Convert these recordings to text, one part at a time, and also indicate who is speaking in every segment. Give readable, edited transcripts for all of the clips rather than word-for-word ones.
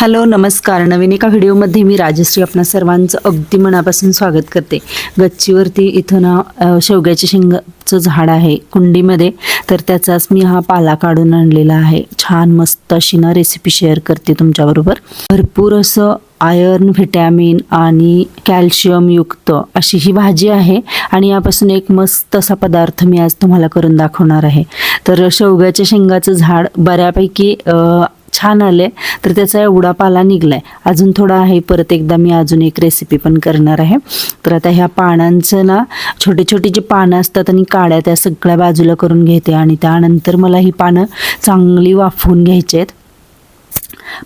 Speaker 1: Hello नमस्कार. नवीन एका व्हिडिओमध्ये मी राजश्री आपणा सर्वांचं अगदी मनापासून स्वागत करते. गच्चीवरती इथं ना शेवग्याच्या शेंगाचं झाड आहे कुंडीमध्ये, तर त्याचाच मी हा पाला काढून आणलेला आहे. छान मस्त अशी ना रेसिपी शेअर करते तुमच्याबरोबर. भरपूर असं आयर्न, व्हिटॅमिन आणि कॅल्शियम युक्त अशी ही भाजी आहे आणि यापासून एक मस्त असा पदार्थ मी आज तुम्हाला करून दाखवणार आहे. तर शेवग्याच्या शेंगाचं झाड बऱ्यापैकी छान आले, तर त्याचा एवढा पाला निघलाय. अजून थोडा आहे, परत एकदा मी अजून एक रेसिपी पण करणार आहे. तर आता ह्या पानांचं ना छोटे छोटे जे पानं असतात आणि काड्या त्या सगळ्या बाजूला करून घेते आणि त्यानंतर मला ही पानं चांगली वाफवून घ्यायची आहेत.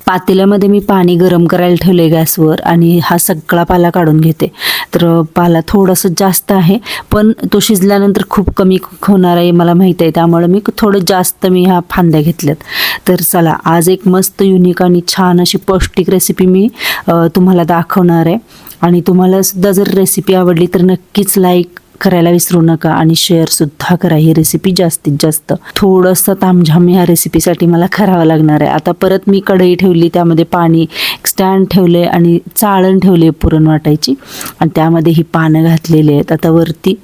Speaker 1: पातेल्यामध्ये मी पाणी गरम करायला ठेवले गॅसवर आणि हा सगळा पाला काढून घेते. तर पाला थोडंसं जास्त आहे, पण तो शिजल्यानंतर खूप कमी होणार आहे मला माहीत आहे, त्यामुळे मी थोडं जास्त ह्या फांद्या घेतल्यात. तर चला, आज एक मस्त युनिक आणि छान अशी पौष्टिक रेसिपी मी तुम्हाला दाखवणार आहे. आणि तुम्हाला सुद्धा जर रेसिपी आवडली तर नक्कीच लाईक करायला विसरू नका आणि शेअरसुद्धा करा. ही रेसिपी जास्तीत जास्त थोडंसं तामझाम ह्या रेसिपीसाठी मला करावं लागणार आहे. आता परत मी कढई ठेवली, त्यामध्ये पाणी स्टँड ठेवले आणि चाळण ठेवले पुरण वाटायची आणि त्यामध्ये ही पानं घातलेली आहेत. आता वरती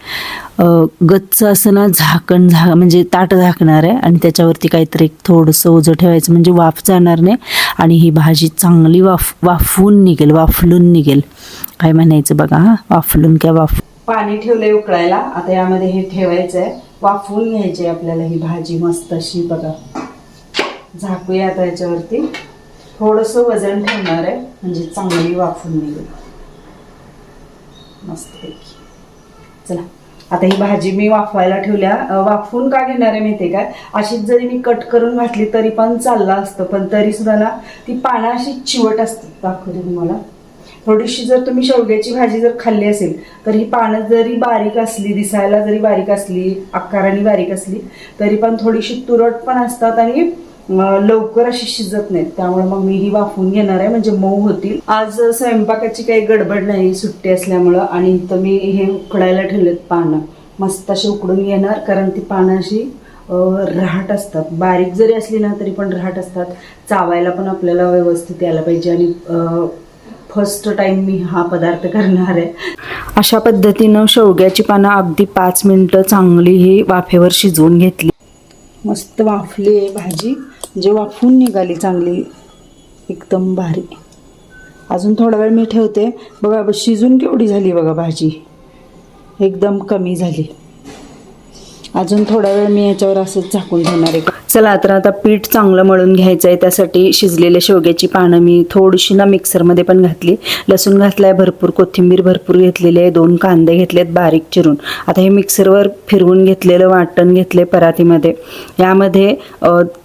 Speaker 1: गच्च असं ना झाकण म्हणजे ताट झाकणार आहे आणि त्याच्यावरती काहीतरी थोडंसं ओझं ठेवायचं, म्हणजे वाफ जाणार नाही आणि ही भाजी चांगली वाफवून निघेल. काय म्हणायचं बघा, हा वाफलून क्या पाणी ठेवलंय उकळायला. आता यामध्ये हे ठेवायचं आहे, वाफवून घ्यायची आपल्याला ही भाजी मस्त अशी. बघा, झाकूया आता याच्यावरती. थोडंसं वजन ठेवणार आहे म्हणजे चांगली वाफवून निघेल मस्तपैकी. चला, आता ही भाजी मी वाफवायला ठेवल्या. वाफवून का घेणार आहे माहिती आहे काय, अशीच जरी मी कट करून घातली तरी पण चाललं असतं, पण तरी सुद्धा ना ती पानं अशी चिवट असतात. दाखवते तुम्हाला. थोडीशी जर तुम्ही शेवग्याची भाजी जर खाल्ली असेल तर ही पानं जरी बारीक असली, दिसायला जरी बारीक असली, आकाराने बारीक असली, तरी पण थोडीशी तुरट पण असतात आणि लवकर अशी शिजत नाहीत. त्यामुळे मग मी ही वाफवून घेणार आहे म्हणजे मऊ होतील. आज स्वयंपाकाची काही गडबड नाही, सुट्टी असल्यामुळं. आणि इथं मी हे उकडायला ठेवलेत पानं, मस्त अशी उकडून घेणार, कारण ती पानं अशी रहाट असतात. बारीक जरी असली ना तरी पण रहाट असतात. चावायला पण आपल्याला व्यवस्थित यायला पाहिजे आणि फर्स्ट टाइम मी हा पदार्थ करणार आहे. अशा पद्धतीनं शेवग्याची पानं अगदी 5 मिनिटं चांगली ही वाफेवर शिजवून घेतली. मस्त वाफली आहे भाजी, म्हणजे वाफून निघाली चांगली, एकदम भारी. अजून थोडा वेळ मी ठेवते. बघा शिजून केवढी झाली बघा भाजी, एकदम कमी झाली. अजून थोडा वेळ मी याच्यावर असंच झाकून ठेवणार आहे. चला, तर आता पीठ चांगलं मळून घ्यायचं आहे. त्यासाठी शिजलेले शेवग्याची पानं मी थोडीशी ना मिक्सरमध्ये पण घातली. लसूण घातलाय भरपूर, कोथिंबीर भरपूर घेतलेली आहे, 2 कांदे घेतलेत बारीक चिरून. आता हे मिक्सरवर फिरवून घेतलेलं वाटण घेतले परातीमध्ये. यामध्ये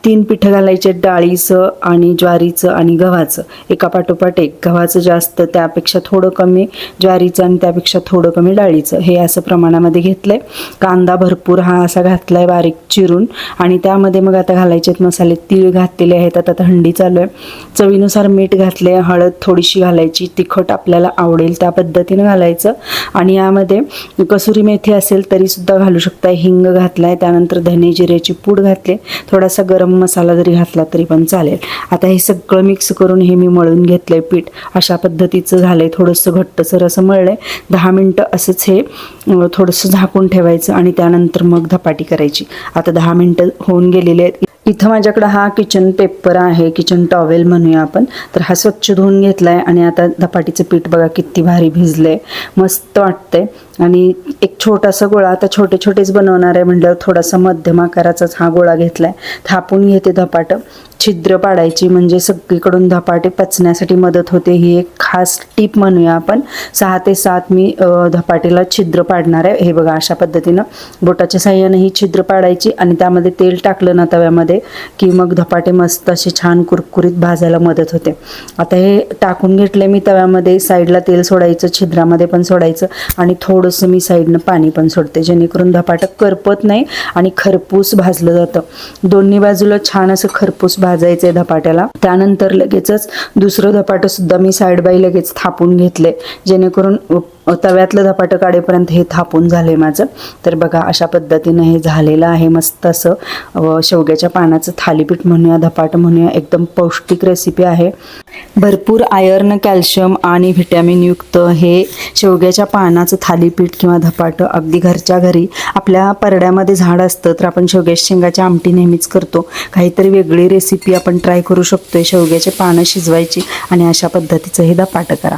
Speaker 1: 3 पिठं घालायचे, डाळीचं आणि ज्वारीचं आणि गव्हाचं, एका पाठोपाठ एक. गव्हाचं जास्त, त्यापेक्षा थोडं कमी ज्वारीचं आणि त्यापेक्षा थोडं कमी डाळीचं, हे असं प्रमाणामध्ये घेतलंय. कांदा भरपूर हा असा घातलाय बारीक चिरून. आणि त्यामध्ये मग आता घालायचे मसाले. तीळ घातलेले आहेत, आता थंडी चालू आहे. चवीनुसार मीठ घातले, हळद थोडीशी घालायची, तिखट आपल्याला आवडेल त्या पद्धतीनं घालायचं. आणि यामध्ये कसुरी मेथी असेल तरी सुद्धा घालू शकता. हिंग घातलाय, त्यानंतर धने जिऱ्याची पूड घातले, थोडासा गरम मसाला जरी घातला तरी पण चालेल. आता हे सगळं मिक्स करून हे मी मळून घेतलंय पीठ. अशा पद्धतीचं झालंय, थोडंसं घट्टसर असं मळलंय. 10 मिनिटं असंच हे थोडंसं झाकून ठेवायचं आणि त्यानंतर मग धपाटी करायची. आता 10 मिनिटं होऊन गेलेले आहेत. इथं माझ्याकडं हा किचन पेपर आहे, किचन टॉवेल म्हणूया आपण. तर हा स्वच्छ धुवून घेतलाय आणि आता धपाटीचं पीठ बघा किती भारी भिजलंय, मस्त वाटतंय. आणि एक छोटासा गोळा, आता छोटे छोटेच बनवणार आहे म्हटल्यावर थोडासा मध्यम आकाराचाच हा गोळा घेतलाय. थापून घेते धपाटं, छिद्र पाडायची म्हणजे सगळीकडून धपाटे पचण्यासाठी मदत होते. ही एक खास टीप म्हणूया आपण. 6 ते 7 मी धपाटेला छिद्र पाडणार आहे. हे बघा, अशा पद्धतीनं बोटाच्या साह्याने ही छिद्र पाडायची आणि त्यामध्ये तेल टाकलं ना तव्यामध्ये की मग धपाटे मस्त असे छान कुरकुरीत भाजायला मदत होते. आता हे टाकून घेतले मी तव्यामध्ये. साईडला तेल सोडायचं, छिद्रामध्ये पण सोडायचं आणि थोडंसं मी साईडनं पाणी पण सोडते, जेणेकरून धपाटं करपत नाही आणि खरपूस भाजलं जातं. दोन्ही बाजूला छान असं खरपूस भाजायचंय धपाट्याला. त्यानंतर लगेचच दुसरं धपाटं सुद्धा मी साईड बाय लगेच थापून घेतले, जेणेकरून तव्यातलं धपाटं काढेपर्यंत हे थापून झालं आहे माझं. तर बघा अशा पद्धतीनं हे झालेलं आहे. मस्त असं शेवग्याच्या पानाचं थालीपीठ म्हणूया, धपाटं म्हणूया, एकदम पौष्टिक रेसिपी आहे. भरपूर आयर्न, कॅल्शियम आणि व्हिटॅमिन युक्त हे शेवग्याच्या पानाचं थालीपीठ किंवा धपाटं अगदी घरच्या घरी. आपल्या परड्यामध्ये झाड असतं तर आपण शेवग्याच्या शेंगाची आमटी नेहमीच करतो. काहीतरी वेगळी रेसिपी आपण ट्राय करू शकतोय. शेवग्याचे पानं शिजवायची आणि अशा पद्धतीचं हे धपाटं करा.